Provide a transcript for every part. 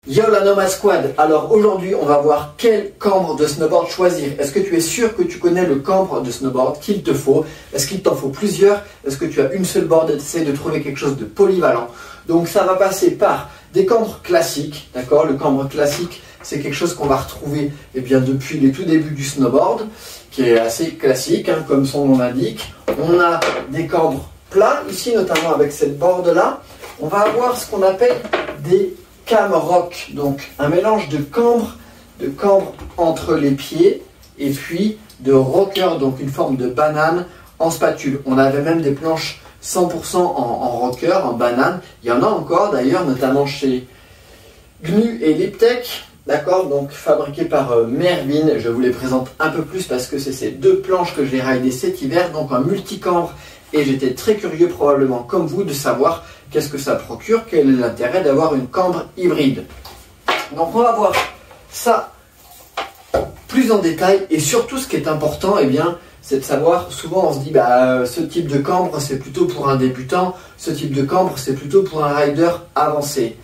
Yo la Nomad Squad, alors aujourd'hui on va voir quel cambre de snowboard choisir. Est-ce que tu es sûr que tu connais le cambre de snowboard qu'il te faut? Est-ce qu'il t'en faut plusieurs? Est-ce que tu as une seule board et tu essaies de trouver quelque chose de polyvalent? Donc ça va passer par des cambres classiques, d'accord? Le cambre classique c'est quelque chose qu'on va retrouver depuis les tout débuts du snowboard, qui est assez classique, comme son nom l'indique. On a des cambres plats, ici notamment avec cette board là. On va avoir ce qu'on appelle des Camrock, donc un mélange de cambre entre les pieds et puis de rocker, donc une forme de banane en spatule. On avait même des planches 100% en rocker, en banane. Il y en a encore d'ailleurs, notamment chez GNU et Liptech, d'accord, donc fabriquées par Mervin. Je vous les présente un peu plus parce que c'est ces deux planches que j'ai raidées cet hiver, donc en multicambre. Et j'étais très curieux, probablement comme vous, de savoir qu'est-ce que ça procure, quel est l'intérêt d'avoir une cambre hybride. Donc on va voir ça plus en détail, et surtout ce qui est important, c'est de savoir, souvent on se dit ce type de cambre c'est plutôt pour un débutant, ce type de cambre c'est plutôt pour un rider avancé.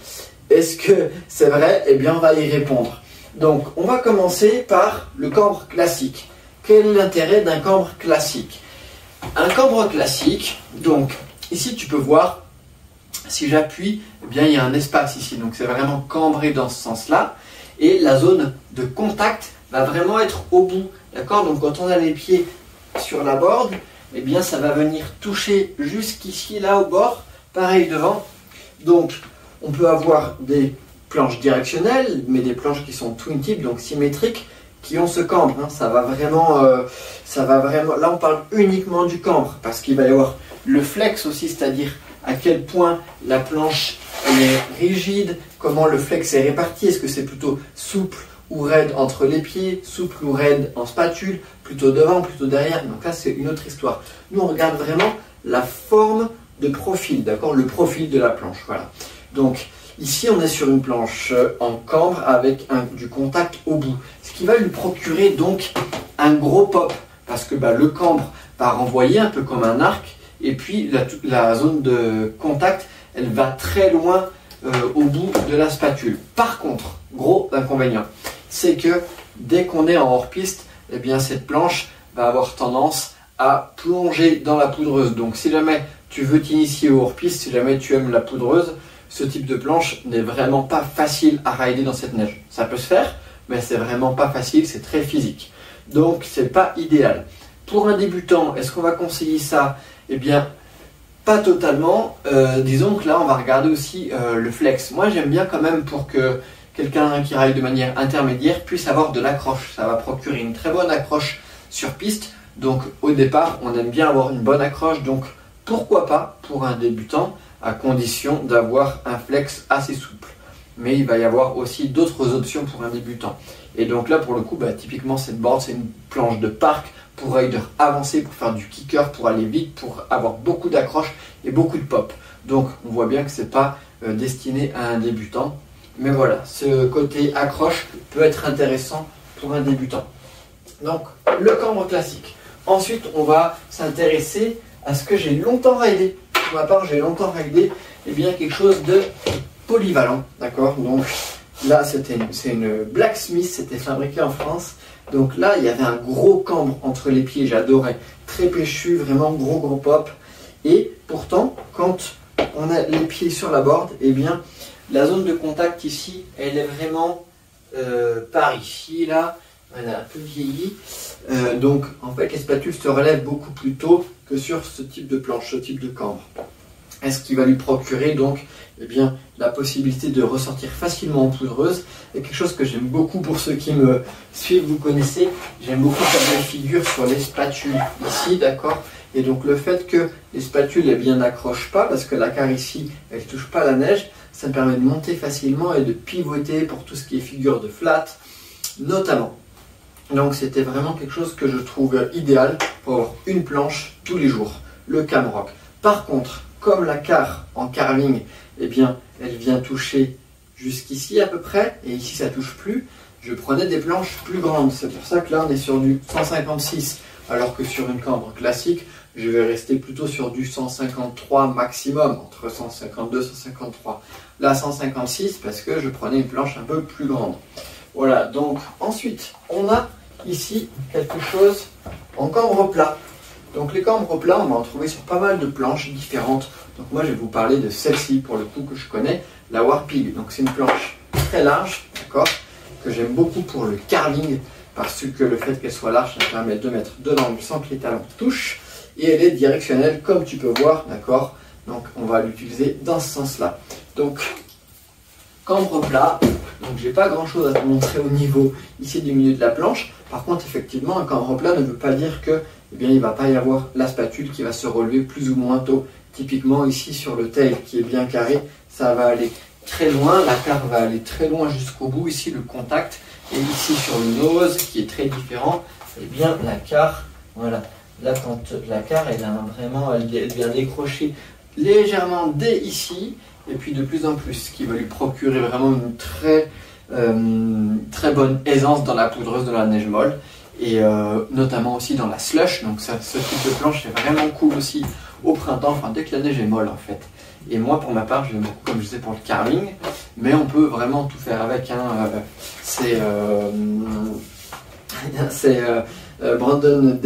Est-ce que c'est vrai? On va y répondre. Donc on va commencer par le cambre classique. Quel est l'intérêt d'un cambre classique? Un cambre classique, donc ici tu peux voir, si j'appuie, il y a un espace ici, donc c'est vraiment cambré dans ce sens-là, et la zone de contact va vraiment être au bout, d'accord? Donc quand on a les pieds sur la board, ça va venir toucher jusqu'ici, là au bord, pareil devant. Donc on peut avoir des planches directionnelles, mais des planches qui sont twin tip, donc symétriques, qui ont ce cambre, ça va vraiment, là on parle uniquement du cambre, parce qu'il va y avoir le flex aussi, c'est-à-dire à quel point la planche est rigide, comment le flex est réparti, est-ce que c'est plutôt souple ou raide entre les pieds, souple ou raide en spatule, plutôt devant, plutôt derrière. Donc là c'est une autre histoire. Nous on regarde vraiment la forme de profil, d'accord, le profil de la planche, voilà. Donc ici on est sur une planche en cambre avec du contact au bout, ce qui va lui procurer donc un gros pop, parce que le cambre va renvoyer un peu comme un arc, et puis la zone de contact elle va très loin au bout de la spatule. Par contre, gros inconvénient, c'est que dès qu'on est en hors-piste, cette planche va avoir tendance à plonger dans la poudreuse. Donc si jamais tu veux t'initier au hors-piste, si jamais tu aimes la poudreuse, ce type de planche n'est vraiment pas facile à rider dans cette neige. Ça peut se faire, mais c'est vraiment pas facile, c'est très physique. Donc c'est pas idéal. Pour un débutant, est-ce qu'on va conseiller ça? Pas totalement. Disons que là on va regarder aussi le flex. Moi j'aime bien quand même, pour que quelqu'un qui ride de manière intermédiaire puisse avoir de l'accroche. Ça va procurer une très bonne accroche sur piste. Donc au départ on aime bien avoir une bonne accroche, donc pourquoi pas pour un débutant, à condition d'avoir un flex assez souple. Mais il va y avoir aussi d'autres options pour un débutant. Et donc là pour le coup, typiquement cette board c'est une planche de parc pour rider avancé, pour faire du kicker, pour aller vite, pour avoir beaucoup d'accroche et beaucoup de pop. Donc on voit bien que c'est pas destiné à un débutant. Mais voilà, ce côté accroche peut être intéressant pour un débutant. Donc le cambre classique. Ensuite on va s'intéresser à ce que j'ai longtemps ridé. Pour ma part, j'ai longtemps ridé quelque chose de polyvalent, d'accord? Donc là, c'est une Blacksmith, c'était fabriqué en France. Donc là, il y avait un gros cambre entre les pieds, j'adorais, très péchu, vraiment gros pop. Et pourtant, quand on a les pieds sur la board, la zone de contact ici, elle est vraiment par ici, là. Elle a un peu vieilli, donc en fait les spatules se relèvent beaucoup plus tôt que sur ce type de planche, ce type de cambre. Est-ce qui va lui procurer donc la possibilité de ressortir facilement en poudreuse, et quelque chose que j'aime beaucoup, pour ceux qui me suivent, vous connaissez, j'aime beaucoup faire des figures sur les spatules ici, d'accord, et donc le fait que les spatules n'accrochent pas, parce que la carre ici elle ne touche pas la neige, ça me permet de monter facilement et de pivoter pour tout ce qui est figure de flat notamment. Donc c'était vraiment quelque chose que je trouve idéal pour avoir une planche tous les jours, le Camrock. Par contre, comme la carre en carving, elle vient toucher jusqu'ici à peu près, et ici ça touche plus, je prenais des planches plus grandes. C'est pour ça que là on est sur du 156, alors que sur une cambre classique, je vais rester plutôt sur du 153 maximum, entre 152 et 153. Là 156 parce que je prenais une planche un peu plus grande. Voilà, donc ensuite on a ici quelque chose en cambre plat. Donc les cambres plats, on va en trouver sur pas mal de planches différentes. Donc moi je vais vous parler de celle-ci pour le coup que je connais, la Warpig. Donc c'est une planche très large, d'accord, que j'aime beaucoup pour le carving parce que le fait qu'elle soit large, ça permet de mettre de l'angle sans que les talons touchent. Et elle est directionnelle comme tu peux voir, d'accord. Donc on va l'utiliser dans ce sens-là. Donc cambre plat, donc j'ai pas grand chose à te montrer au niveau ici du milieu de la planche. Par contre effectivement un cambre plat ne veut pas dire que il ne va pas y avoir la spatule qui va se relever plus ou moins tôt. Typiquement ici sur le tail qui est bien carré, ça va aller très loin, la carre va aller très loin jusqu'au bout, ici le contact, et ici sur le nose qui est très différent, et bien la carre, voilà, là quand la carre elle vient décrocher légèrement dès ici, et puis de plus en plus, ce qui va lui procurer vraiment une très bonne aisance dans la poudreuse de la neige molle. Et notamment aussi dans la slush, donc ce type de planche est vraiment cool aussi au printemps, enfin dès que la neige est molle en fait. Et moi pour ma part, je vais beaucoup, comme je disais, pour le carving, mais on peut vraiment tout faire avec. C'est Brandon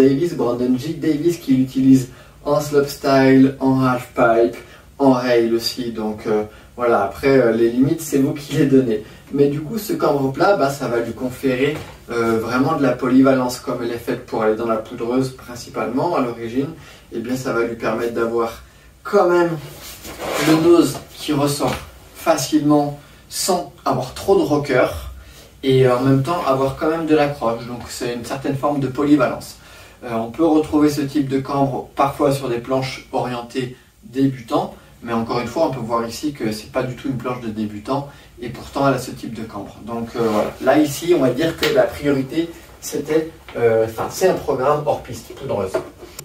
J. Davis qui l'utilise en slopestyle, en halfpipe, en rail aussi, donc voilà, après les limites c'est vous qui les donnez. Mais du coup ce cambre plat, ça va lui conférer vraiment de la polyvalence, comme elle est faite pour aller dans la poudreuse principalement à l'origine, et bien ça va lui permettre d'avoir quand même le nose qui ressort facilement sans avoir trop de rocker, et en même temps avoir quand même de l'accroche, donc c'est une certaine forme de polyvalence. On peut retrouver ce type de cambre parfois sur des planches orientées débutants, mais encore une fois on peut voir ici que c'est pas du tout une planche de débutant, et pourtant elle a ce type de cambre. Donc voilà, là ici on va dire que la priorité c'était, c'est un programme hors piste poudreuse.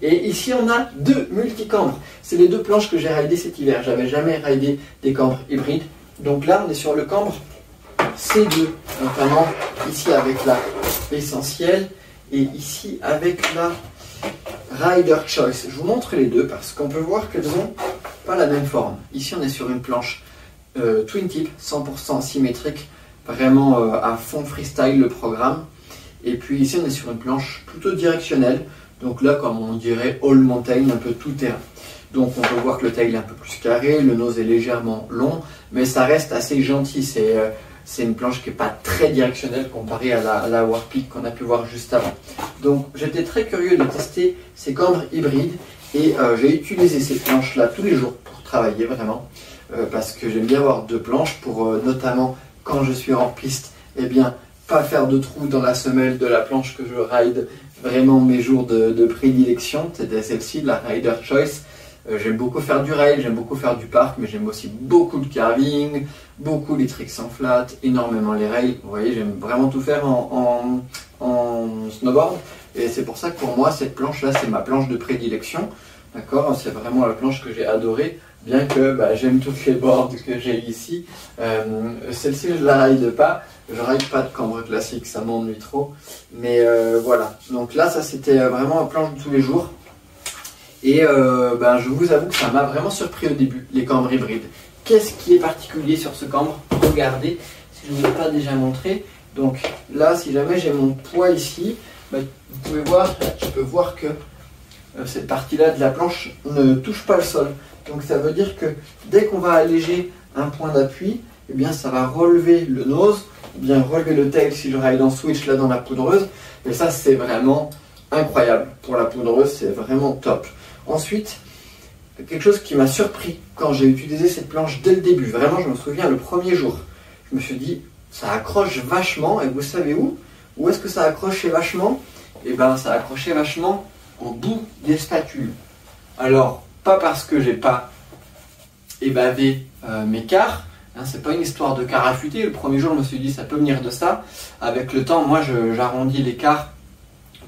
Et ici on a deux multicambres, c'est les deux planches que j'ai raidées cet hiver, j'avais jamais raidé des cambres hybrides. Donc là on est sur le cambre C2, notamment ici avec la essentielle et ici avec la Rider Choice. Je vous montre les deux parce qu'on peut voir qu'elles ont pas la même forme. Ici on est sur une planche twin tip 100% symétrique, vraiment à fond freestyle le programme. Et puis ici on est sur une planche plutôt directionnelle, donc là comme on dirait all mountain, un peu tout terrain. Donc on peut voir que le tail est un peu plus carré, le nose est légèrement long, mais ça reste assez gentil. C'est une planche qui n'est pas très directionnelle comparée à la Warpig qu'on a pu voir juste avant. Donc j'étais très curieux de tester ces cambres hybrides et j'ai utilisé ces planches là tous les jours pour travailler vraiment, parce que j'aime bien avoir deux planches pour notamment quand je suis hors piste, eh bien pas faire de trous dans la semelle de la planche que je ride, vraiment mes jours de prédilection, c'était celle-ci, la Rider Choice. J'aime beaucoup faire du rail, j'aime beaucoup faire du parc, mais j'aime aussi beaucoup le carving, beaucoup les tricks en flat, énormément les rails. Vous voyez, j'aime vraiment tout faire en snowboard, et c'est pour ça que pour moi cette planche là c'est ma planche de prédilection, d'accord. C'est vraiment la planche que j'ai adorée, bien que j'aime toutes les boards que j'ai ici. Celle-ci je la ride pas, je ride pas de cambre classique, ça m'ennuie trop, mais voilà. Donc là ça c'était vraiment une planche de tous les jours. Et je vous avoue que ça m'a vraiment surpris au début, les cambres hybrides. Qu'est-ce qui est particulier sur ce cambre? Regardez, si je ne vous ai pas déjà montré. Donc là, si jamais j'ai mon poids ici, vous pouvez voir, tu peux voir que cette partie-là de la planche ne touche pas le sol. Donc ça veut dire que dès qu'on va alléger un point d'appui, eh bien ça va relever le nose, ou bien relever le tail si je ride en switch là dans la poudreuse. Et ça c'est vraiment incroyable. Pour la poudreuse, c'est vraiment top. Ensuite, quelque chose qui m'a surpris quand j'ai utilisé cette planche dès le début, vraiment je me souviens le premier jour, je me suis dit ça accroche vachement, et vous savez où est-ce que ça accrochait vachement? Et bien ça accrochait vachement au bout des spatules. Alors, pas parce que j'ai pas ébavé mes quarts, c'est pas une histoire de quart affûté, le premier jour je me suis dit ça peut venir de ça. Avec le temps, moi j'arrondis les quarts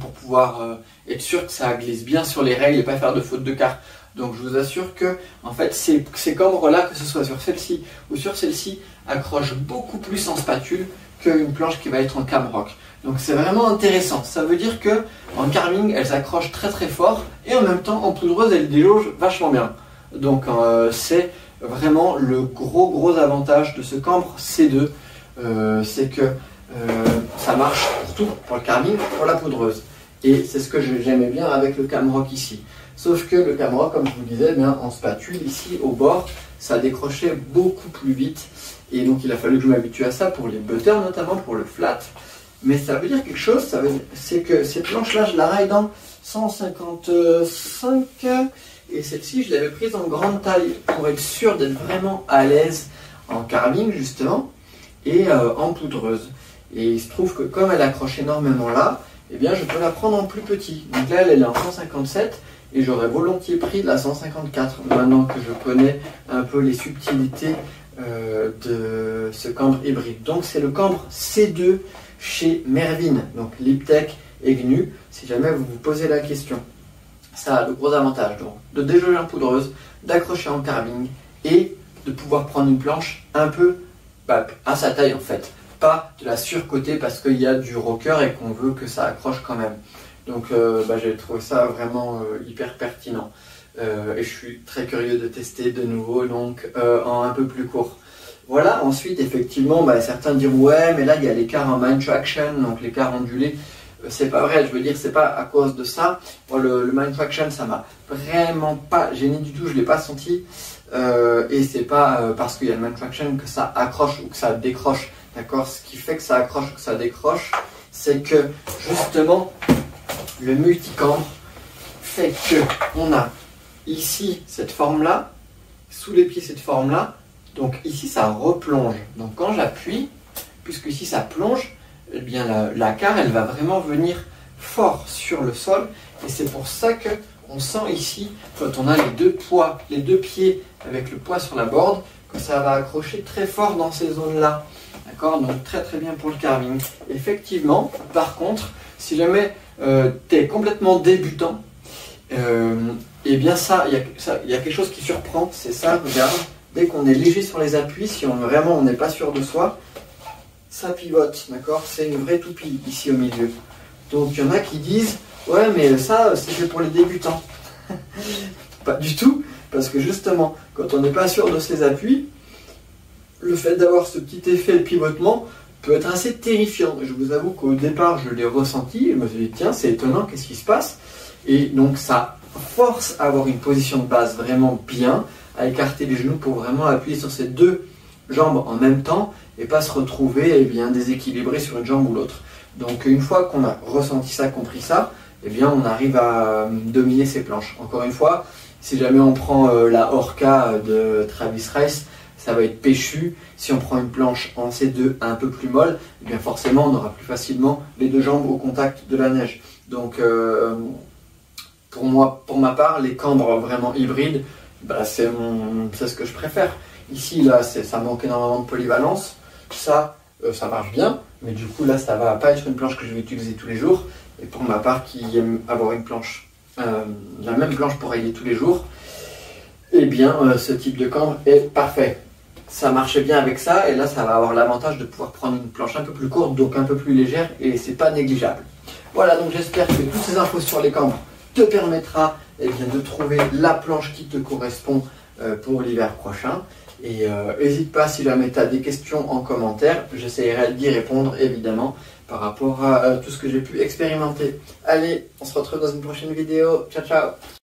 pour pouvoir être sûr que ça glisse bien sur les rails et pas faire de faute de quart. Donc je vous assure que en fait ces cambres là, que ce soit sur celle-ci ou sur celle-ci, accrochent beaucoup plus en spatule qu'une planche qui va être en camrock. Donc c'est vraiment intéressant. Ça veut dire que en carving, elle s'accroche très très fort et en même temps en poudreuse, elle déloge vachement bien. Donc c'est vraiment le gros avantage de ce cambre C2, c'est que ça marche pour tout, pour le carving, pour la poudreuse. Et c'est ce que j'aimais bien avec le camrock ici. Sauf que le camrock, comme je vous disais, bien, en spatule ici au bord, ça décrochait beaucoup plus vite. Et donc il a fallu que je m'habitue à ça pour les butters, notamment pour le flat. Mais ça veut dire quelque chose, c'est que cette planche-là, je la raille dans 155. Et celle-ci, je l'avais prise en grande taille pour être sûr d'être vraiment à l'aise en carving, justement, et en poudreuse. Et il se trouve que comme elle accroche énormément là, eh bien, je peux la prendre en plus petit. Donc là, elle est en 157 et j'aurais volontiers pris la 154 maintenant que je connais un peu les subtilités de ce cambre hybride. Donc c'est le cambre C2 chez Mervin, donc Liptech et GNU, si jamais vous vous posez la question. Ça a le gros avantage donc de déjauger en poudreuse, d'accrocher en carving et de pouvoir prendre une planche un peu à sa taille en fait. Pas de la surcoter parce qu'il y a du rocker et qu'on veut que ça accroche quand même. Donc j'ai trouvé ça vraiment hyper pertinent. Et je suis très curieux de tester de nouveau donc en un peu plus court. Voilà, ensuite effectivement certains diront ouais mais là il y a l'écart en mind traction, donc l'écart ondulé. C'est pas vrai, je veux dire c'est pas à cause de ça. Moi, le mind traction ça m'a vraiment pas gêné du tout, je l'ai pas senti. Et c'est pas parce qu'il y a le mind traction que ça accroche ou que ça décroche. D'accord, ce qui fait que ça accroche ou que ça décroche, c'est que justement le multicambre fait que on a ici cette forme là, sous les pieds cette forme là, donc ici ça replonge. Donc quand j'appuie, puisque ici ça plonge, eh bien la carre elle va vraiment venir fort sur le sol et c'est pour ça que on sent ici quand on a les deux pieds avec le poids sur la board, que ça va accrocher très fort dans ces zones là. D'accord, donc très bien pour le carving. Effectivement, par contre, si jamais tu es complètement débutant, et bien il y a quelque chose qui surprend, c'est ça, regarde, dès qu'on est léger sur les appuis, si vraiment on n'est pas sûr de soi, ça pivote, d'accord, c'est une vraie toupie ici au milieu. Donc il y en a qui disent, ouais mais ça c'est fait pour les débutants. Pas du tout, parce que justement, quand on n'est pas sûr de ses appuis, le fait d'avoir ce petit effet de pivotement peut être assez terrifiant. Je vous avoue qu'au départ, je l'ai ressenti. Je me suis dit, tiens, c'est étonnant, qu'est-ce qui se passe? Et donc, ça force à avoir une position de base vraiment bien, à écarter les genoux pour vraiment appuyer sur ces deux jambes en même temps et pas se retrouver déséquilibré sur une jambe ou l'autre. Donc, une fois qu'on a ressenti ça, compris ça, on arrive à dominer ces planches. Encore une fois, si jamais on prend la Orca de Travis Rice, ça va être péchu. Si on prend une planche en C2 un peu plus molle, forcément on aura plus facilement les deux jambes au contact de la neige. Donc pour ma part, les cambres vraiment hybrides, c'est ce que je préfère. Ici là, ça manque énormément de polyvalence. Ça marche bien, mais du coup là ça va pas être une planche que je vais utiliser tous les jours. Et pour ma part qui aime avoir une planche, la même planche pour rayer tous les jours, ce type de cambre est parfait. Ça marchait bien avec ça et là ça va avoir l'avantage de pouvoir prendre une planche un peu plus courte, donc un peu plus légère et c'est pas négligeable. Voilà, donc j'espère que toutes ces infos sur les cambres te permettra de trouver la planche qui te correspond pour l'hiver prochain. Et n'hésite pas si jamais tu as des questions en commentaire, j'essaierai d'y répondre évidemment par rapport à tout ce que j'ai pu expérimenter. Allez, on se retrouve dans une prochaine vidéo. Ciao ciao.